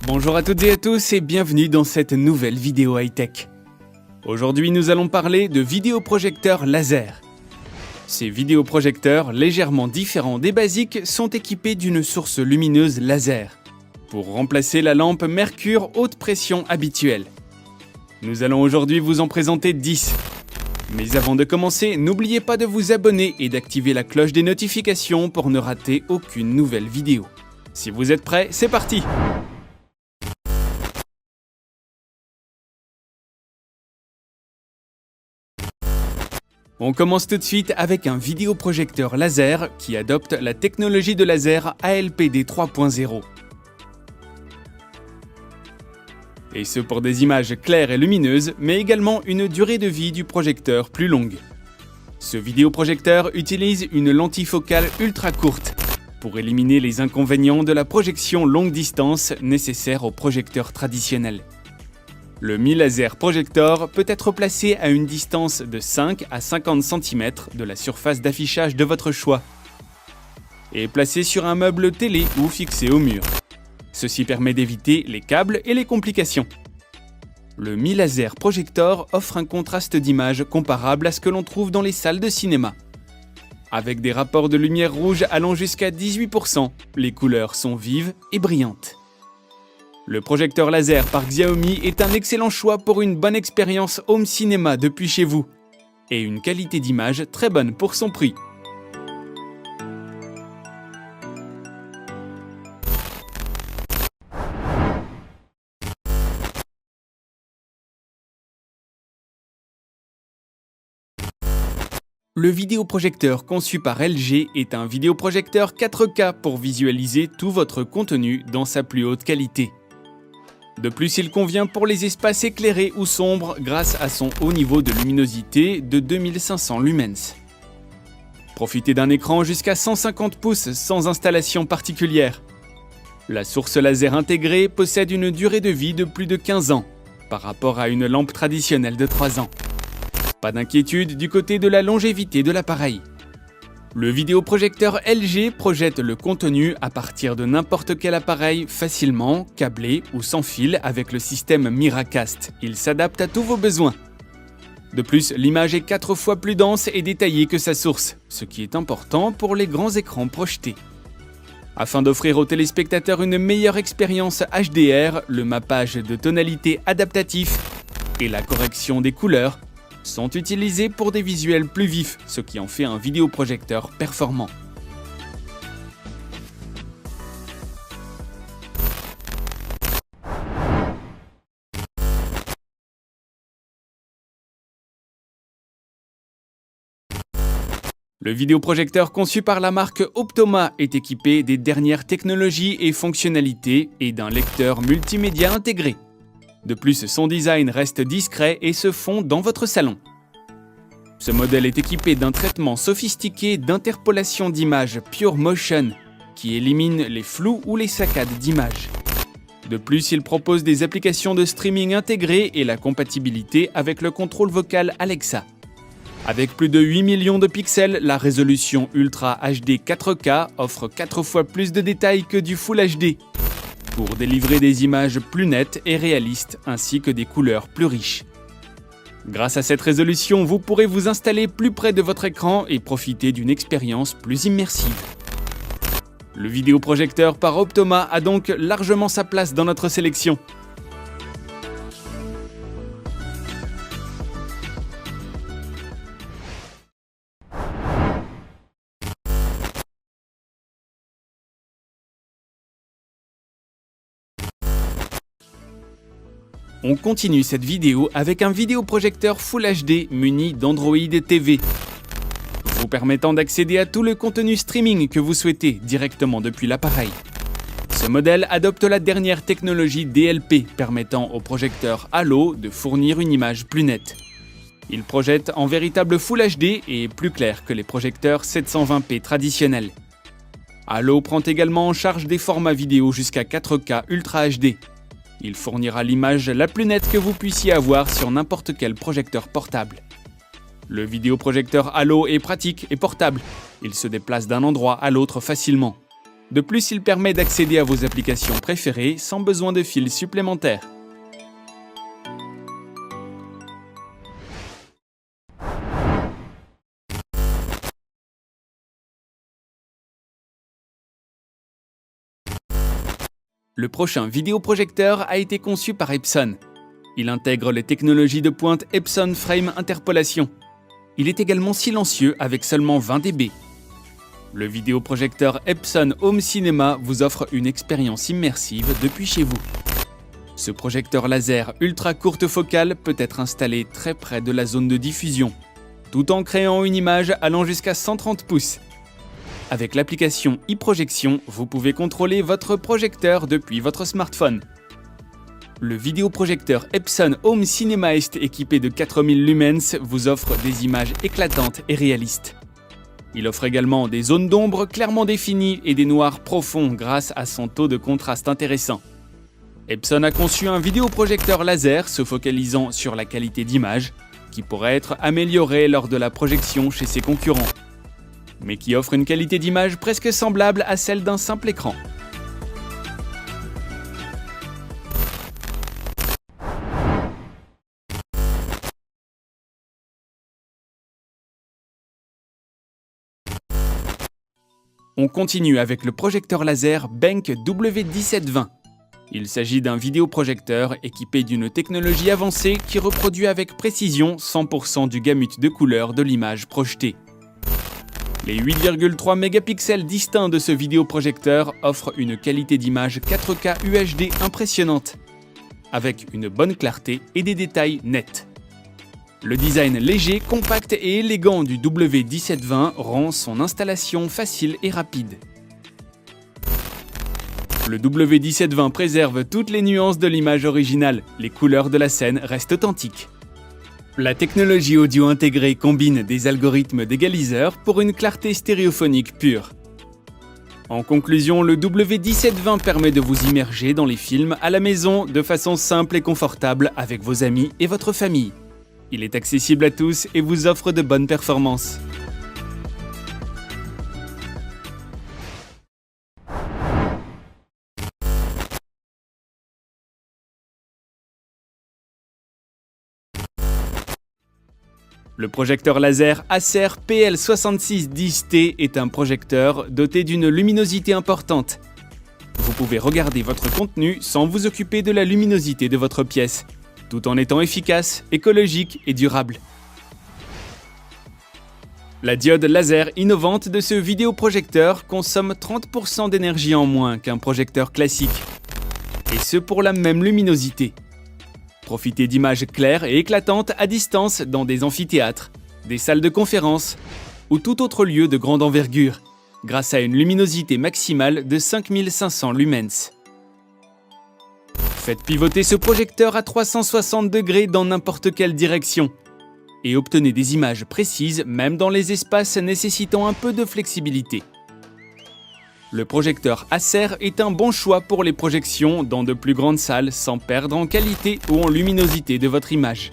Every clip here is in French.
Bonjour à toutes et à tous et bienvenue dans cette nouvelle vidéo high-tech. Aujourd'hui, nous allons parler de vidéoprojecteurs laser. Ces vidéoprojecteurs, légèrement différents des basiques, sont équipés d'une source lumineuse laser pour remplacer la lampe mercure haute pression habituelle. Nous allons aujourd'hui vous en présenter 10. Mais avant de commencer, n'oubliez pas de vous abonner et d'activer la cloche des notifications pour ne rater aucune nouvelle vidéo. Si vous êtes prêts, c'est parti! On commence tout de suite avec un vidéoprojecteur laser qui adopte la technologie de laser ALPD 3.0. Et ce pour des images claires et lumineuses, mais également une durée de vie du projecteur plus longue. Ce vidéoprojecteur utilise une lentille focale ultra courte pour éliminer les inconvénients de la projection longue distance nécessaire au projecteur traditionnel. Le Mi Laser Projector peut être placé à une distance de 5 à 50 cm de la surface d'affichage de votre choix et placé sur un meuble télé ou fixé au mur. Ceci permet d'éviter les câbles et les complications. Le Mi Laser Projector offre un contraste d'image comparable à ce que l'on trouve dans les salles de cinéma. Avec des rapports de lumière rouge allant jusqu'à 18%, les couleurs sont vives et brillantes. Le projecteur laser par Xiaomi est un excellent choix pour une bonne expérience home cinéma depuis chez vous et une qualité d'image très bonne pour son prix. Le vidéoprojecteur conçu par LG est un vidéoprojecteur 4K pour visualiser tout votre contenu dans sa plus haute qualité. De plus, il convient pour les espaces éclairés ou sombres grâce à son haut niveau de luminosité de 2500 lumens. Profitez d'un écran jusqu'à 150 pouces sans installation particulière. La source laser intégrée possède une durée de vie de plus de 15 ans par rapport à une lampe traditionnelle de 3 ans. Pas d'inquiétude du côté de la longévité de l'appareil. Le vidéoprojecteur LG projette le contenu à partir de n'importe quel appareil facilement, câblé ou sans fil avec le système Miracast. Il s'adapte à tous vos besoins. De plus, l'image est 4 fois plus dense et détaillée que sa source, ce qui est important pour les grands écrans projetés. Afin d'offrir aux téléspectateurs une meilleure expérience HDR, le mappage de tonalité adaptatif et la correction des couleurs sont utilisés pour des visuels plus vifs, ce qui en fait un vidéoprojecteur performant. Le vidéoprojecteur conçu par la marque Optoma est équipé des dernières technologies et fonctionnalités et d'un lecteur multimédia intégré. De plus, son design reste discret et se fond dans votre salon. Ce modèle est équipé d'un traitement sophistiqué d'interpolation d'images Pure Motion qui élimine les flous ou les saccades d'images. De plus, il propose des applications de streaming intégrées et la compatibilité avec le contrôle vocal Alexa. Avec plus de 8 millions de pixels, la résolution Ultra HD 4K offre 4 fois plus de détails que du Full HD, pour délivrer des images plus nettes et réalistes ainsi que des couleurs plus riches. Grâce à cette résolution, vous pourrez vous installer plus près de votre écran et profiter d'une expérience plus immersive. Le vidéoprojecteur par Optoma a donc largement sa place dans notre sélection. On continue cette vidéo avec un vidéoprojecteur Full HD muni d'Android TV, vous permettant d'accéder à tout le contenu streaming que vous souhaitez directement depuis l'appareil. Ce modèle adopte la dernière technologie DLP permettant au projecteur Halo de fournir une image plus nette. Il projette en véritable Full HD et est plus clair que les projecteurs 720p traditionnels. Halo prend également en charge des formats vidéo jusqu'à 4K Ultra HD. Il fournira l'image la plus nette que vous puissiez avoir sur n'importe quel projecteur portable. Le vidéoprojecteur Halo est pratique et portable. Il se déplace d'un endroit à l'autre facilement. De plus, il permet d'accéder à vos applications préférées sans besoin de fils supplémentaires. Le prochain vidéoprojecteur a été conçu par Epson. Il intègre les technologies de pointe Epson Frame Interpolation. Il est également silencieux avec seulement 20 dB. Le vidéoprojecteur Epson Home Cinema vous offre une expérience immersive depuis chez vous. Ce projecteur laser ultra courte focale peut être installé très près de la zone de diffusion, tout en créant une image allant jusqu'à 130 pouces. Avec l'application e-projection, vous pouvez contrôler votre projecteur depuis votre smartphone. Le vidéoprojecteur Epson Home Cinema Est équipé de 4000 lumens vous offre des images éclatantes et réalistes. Il offre également des zones d'ombre clairement définies et des noirs profonds grâce à son taux de contraste intéressant. Epson a conçu un vidéoprojecteur laser se focalisant sur la qualité d'image, qui pourrait être améliorée lors de la projection chez ses concurrents, mais qui offre une qualité d'image presque semblable à celle d'un simple écran. On continue avec le projecteur laser Benq W1720. Il s'agit d'un vidéoprojecteur équipé d'une technologie avancée qui reproduit avec précision 100% du gamut de couleurs de l'image projetée. Les 8,3 mégapixels distincts de ce vidéoprojecteur offrent une qualité d'image 4K UHD impressionnante, avec une bonne clarté et des détails nets. Le design léger, compact et élégant du W1720 rend son installation facile et rapide. Le W1720 préserve toutes les nuances de l'image originale, les couleurs de la scène restent authentiques. La technologie audio intégrée combine des algorithmes d'égaliseur pour une clarté stéréophonique pure. En conclusion, le W1720 permet de vous immerger dans les films à la maison de façon simple et confortable avec vos amis et votre famille. Il est accessible à tous et vous offre de bonnes performances. Le projecteur laser Acer PL6610T est un projecteur doté d'une luminosité importante. Vous pouvez regarder votre contenu sans vous occuper de la luminosité de votre pièce, tout en étant efficace, écologique et durable. La diode laser innovante de ce vidéoprojecteur consomme 30% d'énergie en moins qu'un projecteur classique, et ce pour la même luminosité. Profitez d'images claires et éclatantes à distance dans des amphithéâtres, des salles de conférence ou tout autre lieu de grande envergure, grâce à une luminosité maximale de 5500 lumens. Faites pivoter ce projecteur à 360 degrés dans n'importe quelle direction et obtenez des images précises même dans les espaces nécessitant un peu de flexibilité. Le projecteur Acer est un bon choix pour les projections dans de plus grandes salles sans perdre en qualité ou en luminosité de votre image.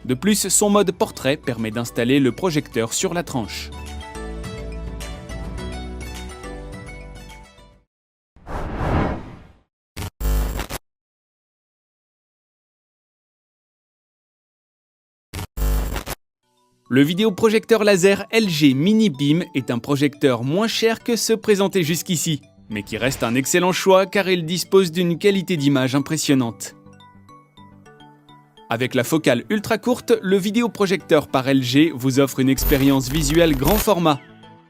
De plus, son mode portrait permet d'installer le projecteur sur la tranche. Le vidéoprojecteur laser LG Mini Beam est un projecteur moins cher que ceux présentés jusqu'ici, mais qui reste un excellent choix car il dispose d'une qualité d'image impressionnante. Avec la focale ultra courte, le vidéoprojecteur par LG vous offre une expérience visuelle grand format,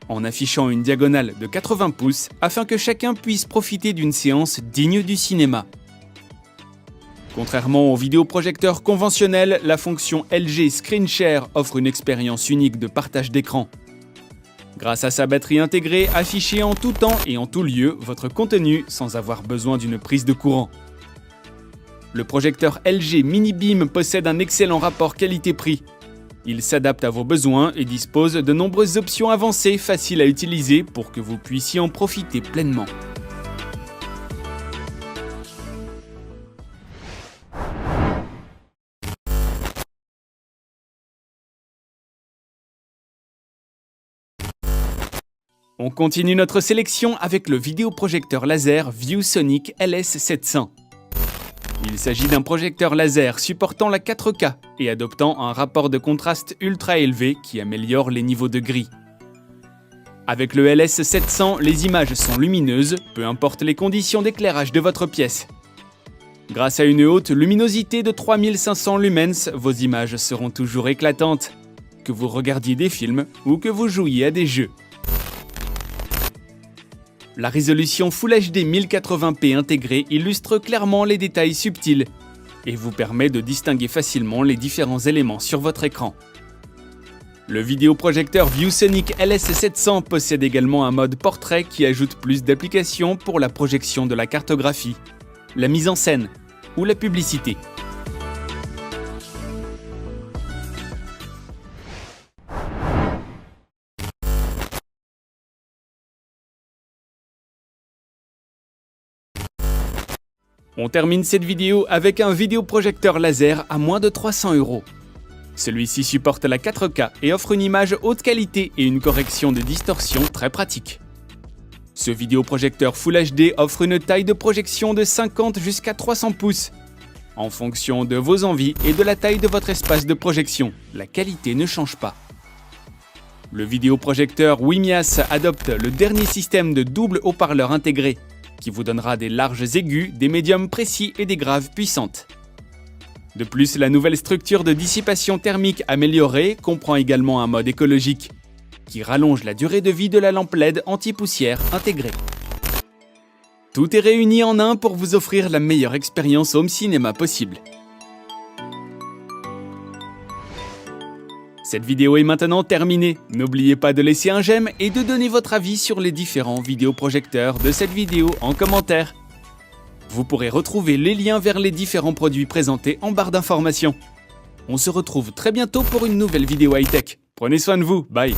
en affichant une diagonale de 80 pouces afin que chacun puisse profiter d'une séance digne du cinéma. Contrairement aux vidéoprojecteurs conventionnels, la fonction LG Screen Share offre une expérience unique de partage d'écran. Grâce à sa batterie intégrée, affichez en tout temps et en tout lieu votre contenu sans avoir besoin d'une prise de courant. Le projecteur LG Mini Beam possède un excellent rapport qualité-prix. Il s'adapte à vos besoins et dispose de nombreuses options avancées faciles à utiliser pour que vous puissiez en profiter pleinement. On On continue notre sélection avec le vidéoprojecteur laser ViewSonic LS700. Il s'agit d'un projecteur laser supportant la 4K et adoptant un rapport de contraste ultra élevé qui améliore les niveaux de gris. Avec le LS700, les images sont lumineuses, peu importe les conditions d'éclairage de votre pièce. Grâce à une haute luminosité de 3500 lumens, vos images seront toujours éclatantes, que vous regardiez des films ou que vous jouiez à des jeux. La résolution Full HD 1080p intégrée illustre clairement les détails subtils et vous permet de distinguer facilement les différents éléments sur votre écran. Le vidéoprojecteur ViewSonic LS700 possède également un mode portrait qui ajoute plus d'applications pour la projection de la cartographie, la mise en scène ou la publicité. On termine cette vidéo avec un vidéoprojecteur laser à moins de 300 €. Celui-ci supporte la 4K et offre une image haute qualité et une correction de distorsion très pratique. Ce vidéoprojecteur Full HD offre une taille de projection de 50 jusqu'à 300 pouces. En fonction de vos envies et de la taille de votre espace de projection, la qualité ne change pas. Le vidéoprojecteur Wimias adopte le dernier système de double haut-parleur intégré, qui vous donnera des larges aigus, des médiums précis et des graves puissantes. De plus, la nouvelle structure de dissipation thermique améliorée comprend également un mode écologique, qui rallonge la durée de vie de la lampe LED anti-poussière intégrée. Tout est réuni en un pour vous offrir la meilleure expérience home cinéma possible. Cette vidéo est maintenant terminée. N'oubliez pas de laisser un j'aime et de donner votre avis sur les différents vidéoprojecteurs de cette vidéo en commentaire. Vous pourrez retrouver les liens vers les différents produits présentés en barre d'informations. On se retrouve très bientôt pour une nouvelle vidéo high-tech. Prenez soin de vous, bye!